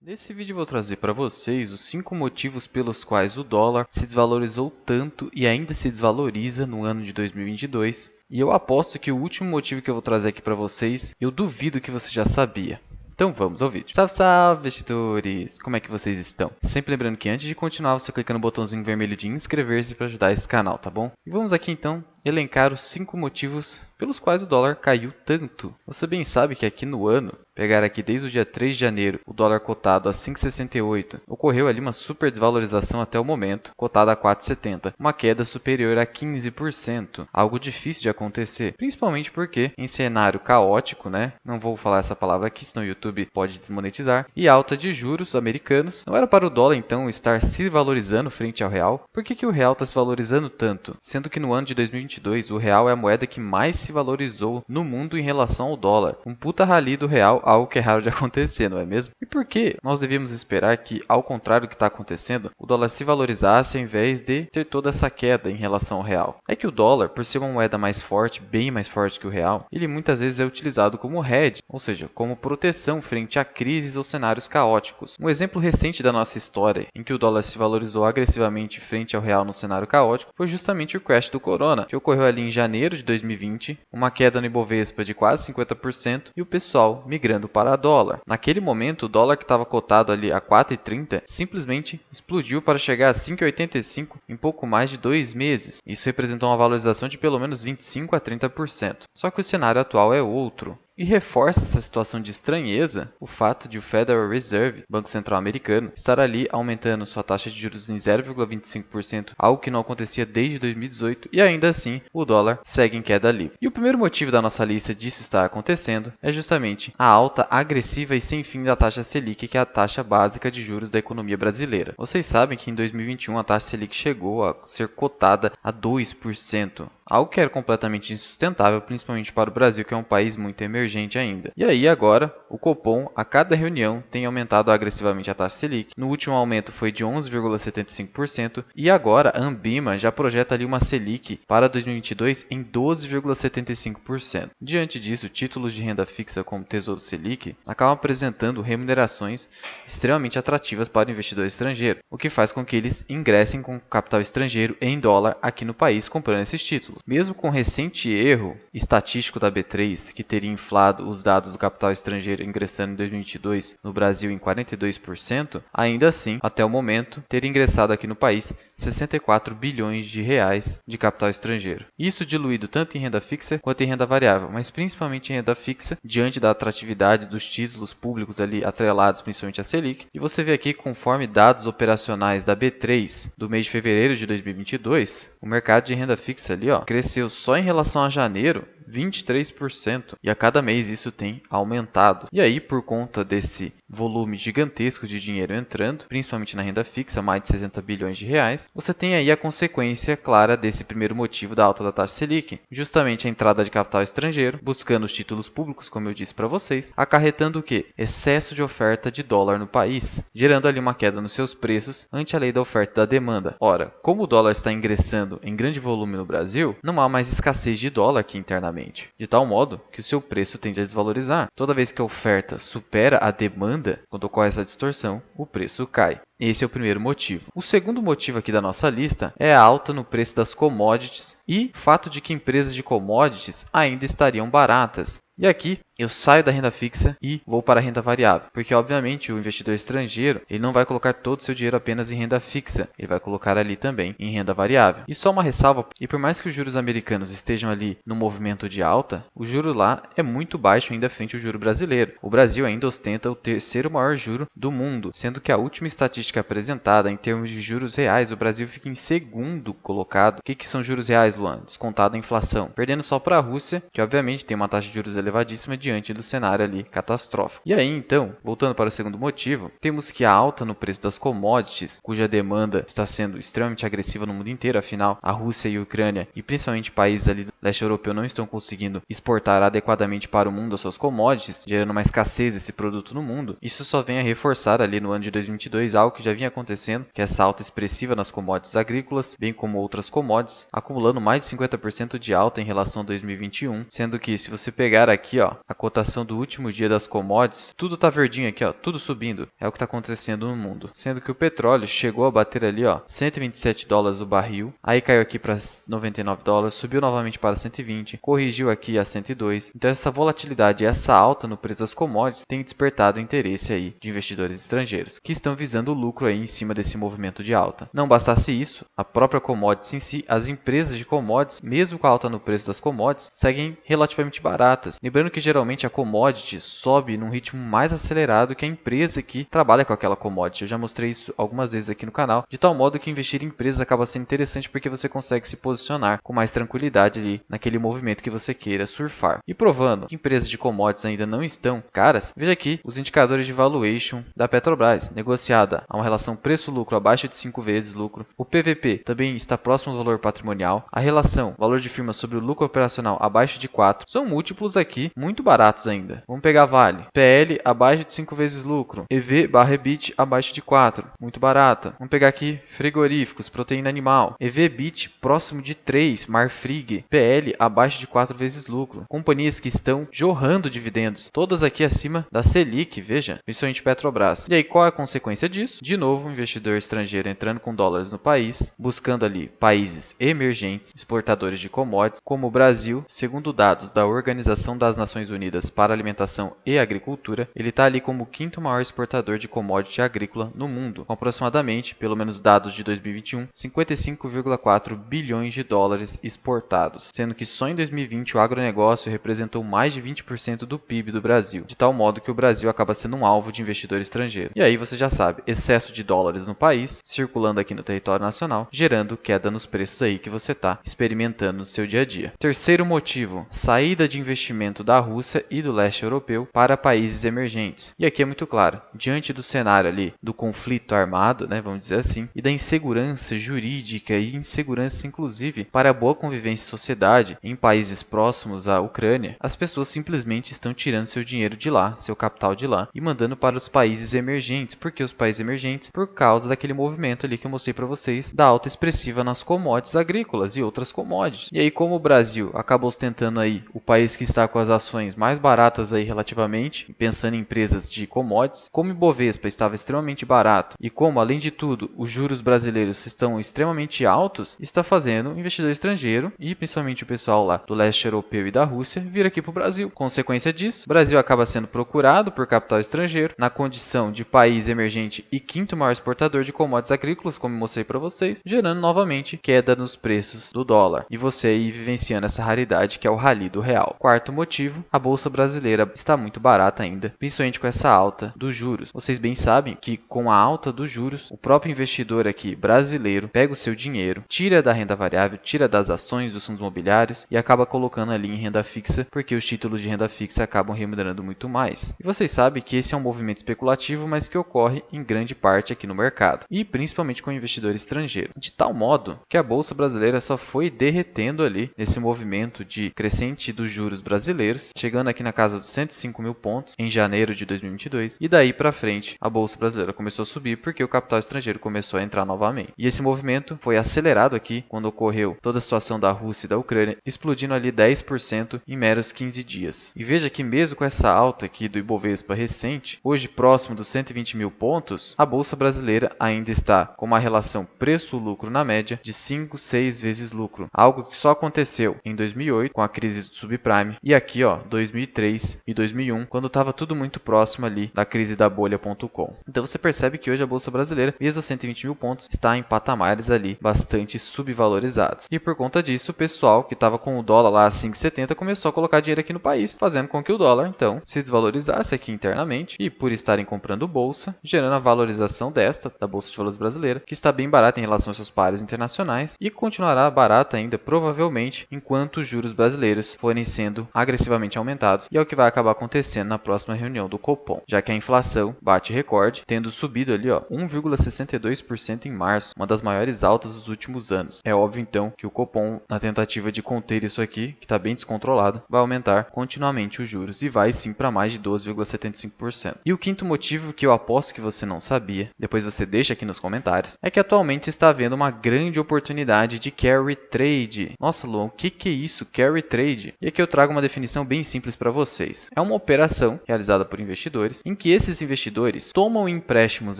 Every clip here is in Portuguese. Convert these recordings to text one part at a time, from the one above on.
Nesse vídeo eu vou trazer para vocês os 5 motivos pelos quais o dólar se desvalorizou tanto e ainda se desvaloriza no ano de 2022. E eu aposto que o último motivo que eu vou trazer aqui para vocês, eu duvido que você já sabia. Então vamos ao vídeo. Salve, salve, investidores! Como é que vocês estão? Sempre lembrando que antes de continuar, você clica no botãozinho vermelho de inscrever-se para ajudar esse canal, tá bom? E vamos aqui então elencar os 5 motivos pelos quais o dólar caiu tanto. Você bem sabe que aqui no ano, pegar aqui desde o dia 3 de janeiro, o dólar cotado a 5,68, ocorreu ali uma super desvalorização até o momento, cotado a 4,70, uma queda superior a 15%, algo difícil de acontecer, principalmente porque em cenário caótico, não vou falar essa palavra aqui, senão o YouTube pode desmonetizar, e alta de juros americanos, não era para o dólar então estar se valorizando frente ao real? Por que o real está se valorizando tanto? Sendo que no ano de 2022 o real é a moeda que mais se valorizou no mundo em relação ao dólar. Um puta rally do real, algo que é raro de acontecer, não é mesmo? E por que nós devíamos esperar que, ao contrário do que está acontecendo, o dólar se valorizasse ao invés de ter toda essa queda em relação ao real? É que o dólar, por ser uma moeda mais forte, bem mais forte que o real, ele muitas vezes é utilizado como hedge, ou seja, como proteção frente a crises ou cenários caóticos. Um exemplo recente da nossa história, em que o dólar se valorizou agressivamente frente ao real no cenário caótico, foi justamente o crash do Corona, que ocorreu ali em janeiro de 2020, uma queda no Ibovespa de quase 50% e o pessoal migrando para dólar. Naquele momento, o dólar que estava cotado ali a 4,30 simplesmente explodiu para chegar a 5,85 em pouco mais de 2 meses. Isso representou uma valorização de pelo menos 25 a 30%. Só que o cenário atual é outro. E reforça essa situação de estranheza o fato de o Federal Reserve, Banco Central Americano, estar ali aumentando sua taxa de juros em 0,25%, algo que não acontecia desde 2018, e ainda assim o dólar segue em queda livre. E o primeiro motivo da nossa lista disso estar acontecendo é justamente a alta agressiva e sem fim da taxa Selic, que é a taxa básica de juros da economia brasileira. Vocês sabem que em 2021 a taxa Selic chegou a ser cotada a 2%. Algo que era completamente insustentável, principalmente para o Brasil, que é um país muito emergente ainda. E aí agora, o Copom, a cada reunião, tem aumentado agressivamente a taxa Selic. No último aumento foi de 11,75% e agora a Anbima já projeta ali uma Selic para 2022 em 12,75%. Diante disso, títulos de renda fixa como Tesouro Selic acabam apresentando remunerações extremamente atrativas para o investidor estrangeiro, o que faz com que eles ingressem com capital estrangeiro em dólar aqui no país comprando esses títulos. Mesmo com o recente erro estatístico da B3, que teria inflado os dados do capital estrangeiro ingressando em 2022 no Brasil em 42%, ainda assim, até o momento, teria ingressado aqui no país 64 bilhões de reais de capital estrangeiro. Isso diluído tanto em renda fixa quanto em renda variável, mas principalmente em renda fixa, diante da atratividade dos títulos públicos ali atrelados principalmente à Selic. E você vê aqui, conforme dados operacionais da B3 do mês de fevereiro de 2022, o mercado de renda fixa ali, cresceu só em relação a janeiro 23%, e a cada mês isso tem aumentado. E aí, por conta desse volume gigantesco de dinheiro entrando, principalmente na renda fixa, mais de 60 bilhões de reais, você tem aí a consequência clara desse primeiro motivo da alta da taxa Selic, justamente a entrada de capital estrangeiro, buscando os títulos públicos, como eu disse para vocês, acarretando o quê? Excesso de oferta de dólar no país, gerando ali uma queda nos seus preços ante a lei da oferta e da demanda. Ora, como o dólar está ingressando em grande volume no Brasil, não há mais escassez de dólar aqui internamente, de tal modo que o seu preço tende a desvalorizar. Toda vez que a oferta supera a demanda, quando ocorre essa distorção, o preço cai. Esse é o primeiro motivo. O segundo motivo aqui da nossa lista é a alta no preço das commodities e o fato de que empresas de commodities ainda estariam baratas. E aqui eu saio da renda fixa e vou para a renda variável, porque obviamente o investidor estrangeiro ele não vai colocar todo o seu dinheiro apenas em renda fixa, ele vai colocar ali também em renda variável. E só uma ressalva, e por mais que os juros americanos estejam ali no movimento de alta, o juro lá é muito baixo ainda frente ao juro brasileiro. O Brasil ainda ostenta o terceiro maior juro do mundo, sendo que a última estatística apresentada em termos de juros reais, o Brasil fica em segundo colocado. O que são juros reais, Luan? Descontado a inflação, perdendo só para a Rússia, que obviamente tem uma taxa de juros elevadíssima diante do cenário ali catastrófico. E aí então, voltando para o segundo motivo, temos que a alta no preço das commodities, cuja demanda está sendo extremamente agressiva no mundo inteiro, afinal a Rússia e a Ucrânia e principalmente países ali do leste europeu não estão conseguindo exportar adequadamente para o mundo as suas commodities, gerando uma escassez desse produto no mundo. Isso só vem a reforçar ali no ano de 2022 algo que já vinha acontecendo, que é essa alta expressiva nas commodities agrícolas, bem como outras commodities, acumulando mais de 50% de alta em relação a 2021, sendo que se você pegar aqui, ó, a cotação do último dia das commodities, tudo tá verdinho aqui, ó, tudo subindo. É o que tá acontecendo no mundo. Sendo que o petróleo chegou a bater ali, ó, 127 dólares o barril, aí caiu aqui para 99 dólares, subiu novamente para 120, corrigiu aqui a 102. Então essa volatilidade e essa alta no preço das commodities tem despertado o interesse aí de investidores estrangeiros, que estão visando o lucro aí em cima desse movimento de alta. Não bastasse isso, a própria commodities em si, as empresas de commodities, mesmo com a alta no preço das commodities, seguem relativamente baratas. Lembrando que geralmente a commodity sobe num ritmo mais acelerado que a empresa que trabalha com aquela commodity. Eu já mostrei isso algumas vezes aqui no canal, de tal modo que investir em empresas acaba sendo interessante porque você consegue se posicionar com mais tranquilidade ali naquele movimento que você queira surfar. E provando que empresas de commodities ainda não estão caras, veja aqui os indicadores de valuation da Petrobras, negociada a uma relação preço-lucro abaixo de 5 vezes lucro. O PVP também está próximo ao valor patrimonial. A relação valor de firma sobre o lucro operacional abaixo de 4. São múltiplos aqui muito baratos ainda. Vamos pegar Vale. PL abaixo de 5 vezes lucro. EV/EBIT abaixo de 4. Muito barata. Vamos pegar aqui frigoríficos, proteína animal. EV/EBIT próximo de 3. Marfrig. PL abaixo de 4 vezes lucro. Companhias que estão jorrando dividendos. Todas aqui acima da Selic, veja. Principalmente Petrobras. E aí qual é a consequência disso? De novo, um investidor estrangeiro entrando com dólares no país, buscando ali países emergentes, exportadores de commodities, como o Brasil. Segundo dados da Organização das Nações Unidas para Alimentação e Agricultura, ele está ali como o quinto maior exportador de commodity agrícola no mundo, com aproximadamente, pelo menos dados de 2021, 55,4 bilhões de dólares exportados, sendo que só em 2020 o agronegócio representou mais de 20% do PIB do Brasil, de tal modo que o Brasil acaba sendo um alvo de investidor estrangeiro. E aí você já sabe, excesso de dólares no país, circulando aqui no território nacional, gerando queda nos preços aí que você está experimentando no seu dia a dia. Terceiro motivo, saída de investimento da Rússia e do leste europeu para países emergentes. E aqui é muito claro, diante do cenário ali do conflito armado, né, vamos dizer assim, e da insegurança jurídica e insegurança inclusive para a boa convivência e sociedade em países próximos à Ucrânia, as pessoas simplesmente estão tirando seu dinheiro de lá, seu capital de lá e mandando para os países emergentes. Por que os países emergentes? Por causa daquele movimento ali que eu mostrei para vocês, da alta expressiva nas commodities agrícolas e outras commodities. E aí como o Brasil acaba ostentando aí o país que está com as ações mais baratas aí relativamente, pensando em empresas de commodities, como o Ibovespa estava extremamente barato e como além de tudo os juros brasileiros estão extremamente altos, está fazendo o investidor estrangeiro e principalmente o pessoal lá do leste europeu e da Rússia vir aqui para o Brasil. Consequência disso, o Brasil acaba sendo procurado por capital estrangeiro na condição de país emergente e quinto maior exportador de commodities agrícolas, como eu mostrei para vocês, gerando novamente queda nos preços do dólar e você aí vivenciando essa raridade que é o rally do real. Quarto motivo, a bolsa brasileira está muito barata ainda, principalmente com essa alta dos juros. Vocês bem sabem que com a alta dos juros, o próprio investidor aqui brasileiro pega o seu dinheiro, tira da renda variável, tira das ações dos fundos imobiliários e acaba colocando ali em renda fixa, porque os títulos de renda fixa acabam remunerando muito mais. E vocês sabem que esse é um movimento especulativo, mas que ocorre em grande parte aqui no mercado, e principalmente com o investidor estrangeiro, de tal modo que a bolsa brasileira só foi derretendo ali nesse movimento de crescente dos juros brasileiros, chegando aqui na casa dos 105 mil pontos em janeiro de 2022, e daí para frente a bolsa brasileira começou a subir porque o capital estrangeiro começou a entrar novamente. E esse movimento foi acelerado aqui quando ocorreu toda a situação da Rússia e da Ucrânia, explodindo ali 10% em meros 15 dias. E veja que mesmo com essa alta aqui do Ibovespa recente, hoje próximo dos 120 mil pontos, a bolsa brasileira ainda está com uma relação preço-lucro na média de 5, 6 vezes lucro, algo que só aconteceu em 2008 com a crise do subprime e aqui ó 2003 e 2001 quando estava tudo muito próximo ali da crise da bolha.com. Então você percebe que hoje a bolsa brasileira, mesmo a 120 mil pontos, está em patamares ali bastante subvalorizados. E por conta disso, o pessoal que estava com o dólar lá a 5,70 começou a colocar dinheiro aqui no país, fazendo com que o dólar então se desvalorizasse aqui internamente e por estarem comprando bolsa, gerando a valorização desta, da Bolsa de Valores brasileira, que está bem barata em relação aos seus pares internacionais e continuará barata ainda provavelmente enquanto os juros brasileiros forem sendo agressivamente aumentados, e é o que vai acabar acontecendo na próxima reunião do Copom, já que a inflação bate recorde, tendo subido ali ó 1,62% em março, uma das maiores altas dos últimos anos. É óbvio então que o Copom, na tentativa de conter isso aqui, que está bem descontrolado, vai aumentar continuamente os juros e vai sim para mais de 12,75%. E o quinto motivo que eu aposto que você não sabia, depois você deixa aqui nos comentários, é que atualmente está havendo uma grande oportunidade de carry trade. Nossa, Luan, o que é isso, carry trade? E aqui eu trago uma definição definição bem simples para vocês. É uma operação realizada por investidores em que esses investidores tomam empréstimos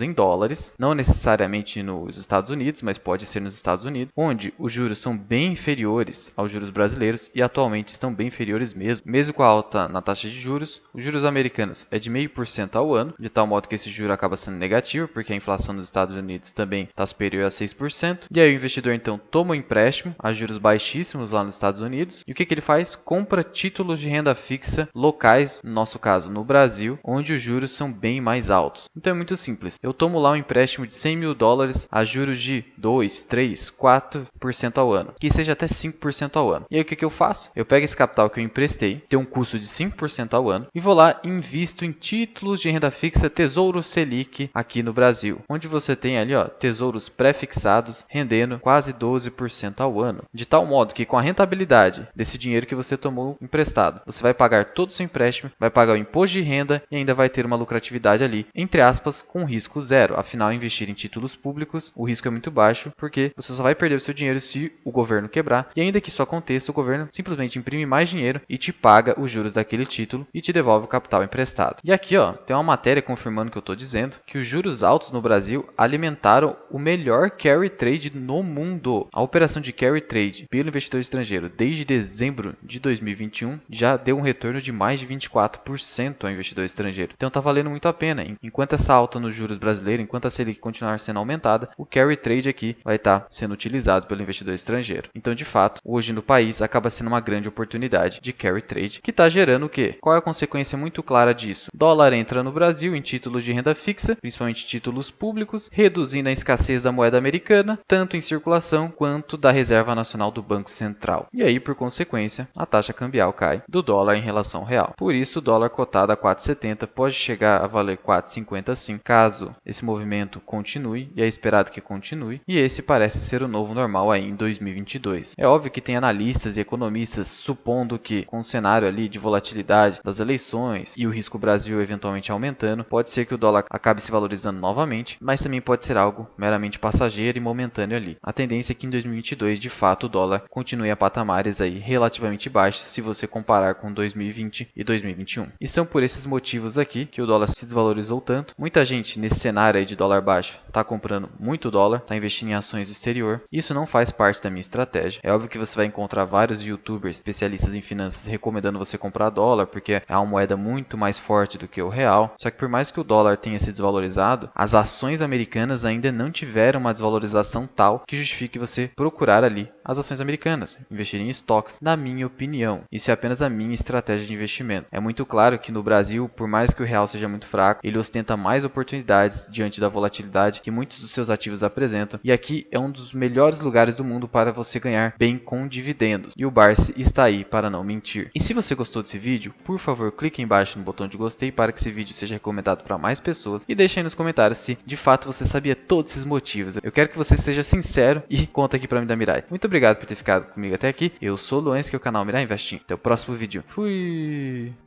em dólares, não necessariamente nos Estados Unidos, mas pode ser nos Estados Unidos, onde os juros são bem inferiores aos juros brasileiros e atualmente estão bem inferiores mesmo com a alta na taxa de juros. Os juros americanos é de 0,5% ao ano, de tal modo que esse juro acaba sendo negativo, porque a inflação nos Estados Unidos também está superior a 6%. E aí o investidor então toma um empréstimo a juros baixíssimos lá nos Estados Unidos. E o que ele faz? Compra títulos de renda fixa locais, no nosso caso no Brasil, onde os juros são bem mais altos. Então é muito simples. Eu tomo lá um empréstimo de 100 mil dólares a juros de 2, 3, 4% ao ano, que seja até 5% ao ano. E aí o que eu faço? Eu pego esse capital que eu emprestei, tem um custo de 5% ao ano, e vou lá e invisto em títulos de renda fixa Tesouro Selic aqui no Brasil, onde você tem ali tesouros pré-fixados rendendo quase 12% ao ano, de tal modo que com a rentabilidade desse dinheiro que você tomou emprestado, você vai pagar todo o seu empréstimo, vai pagar o imposto de renda e ainda vai ter uma lucratividade ali, entre aspas, com risco zero. Afinal, investir em títulos públicos, o risco é muito baixo, porque você só vai perder o seu dinheiro se o governo quebrar, e ainda que isso aconteça, o governo simplesmente imprime mais dinheiro e te paga os juros daquele título e te devolve o capital emprestado. E aqui, tem uma matéria confirmando o que eu estou dizendo, que os juros altos no Brasil alimentaram o melhor carry trade no mundo. A operação de carry trade pelo investidor estrangeiro desde dezembro de 2021 já deu um retorno de mais de 24% ao investidor estrangeiro. Então está valendo muito a pena. Enquanto essa alta nos juros brasileiros, enquanto a Selic continuar sendo aumentada, o carry trade aqui vai estar sendo utilizado pelo investidor estrangeiro. Então, de fato, hoje no país acaba sendo uma grande oportunidade de carry trade, que está gerando o quê? Qual é a consequência muito clara disso? Dólar entra no Brasil em títulos de renda fixa, principalmente títulos públicos, reduzindo a escassez da moeda americana, tanto em circulação quanto da Reserva Nacional do Banco Central. E aí, por consequência, a taxa cambial cai do dólar em relação ao real. Por isso, o dólar cotado a 4,70 pode chegar a valer 4,50 sim, caso esse movimento continue, e é esperado que continue, e esse parece ser o novo normal aí em 2022. É óbvio que tem analistas e economistas supondo que, com o cenário ali de volatilidade das eleições e o risco Brasil eventualmente aumentando, pode ser que o dólar acabe se valorizando novamente, mas também pode ser algo meramente passageiro e momentâneo ali. A tendência é que em 2022, de fato, o dólar continue a patamares aí relativamente baixos se você comparar com 2020 e 2021. E são por esses motivos aqui que o dólar se desvalorizou tanto. Muita gente nesse cenário aí de dólar baixo está comprando muito dólar, está investindo em ações do exterior. Isso não faz parte da minha estratégia. É óbvio que você vai encontrar vários youtubers especialistas em finanças recomendando você comprar dólar, porque é uma moeda muito mais forte do que o real. Só que por mais que o dólar tenha se desvalorizado, as ações americanas ainda não tiveram uma desvalorização tal que justifique você procurar ali as ações americanas, investir em estoques, na minha opinião. Isso é apenas a minha estratégia de investimento. É muito claro que no Brasil, por mais que o real seja muito fraco, ele ostenta mais oportunidades diante da volatilidade que muitos dos seus ativos apresentam, e aqui é um dos melhores lugares do mundo para você ganhar bem com dividendos. E o Barsi está aí para não mentir. E se você gostou desse vídeo, por favor, clique embaixo no botão de gostei para que esse vídeo seja recomendado para mais pessoas, e deixe aí nos comentários se de fato você sabia todos esses motivos. Eu quero que você seja sincero e conta aqui para mim da Mirai. Muito obrigado por ter ficado comigo até aqui. Eu sou o Luan, esse aqui é o canal Mirai Investing. Até o próximo vídeo. Fui!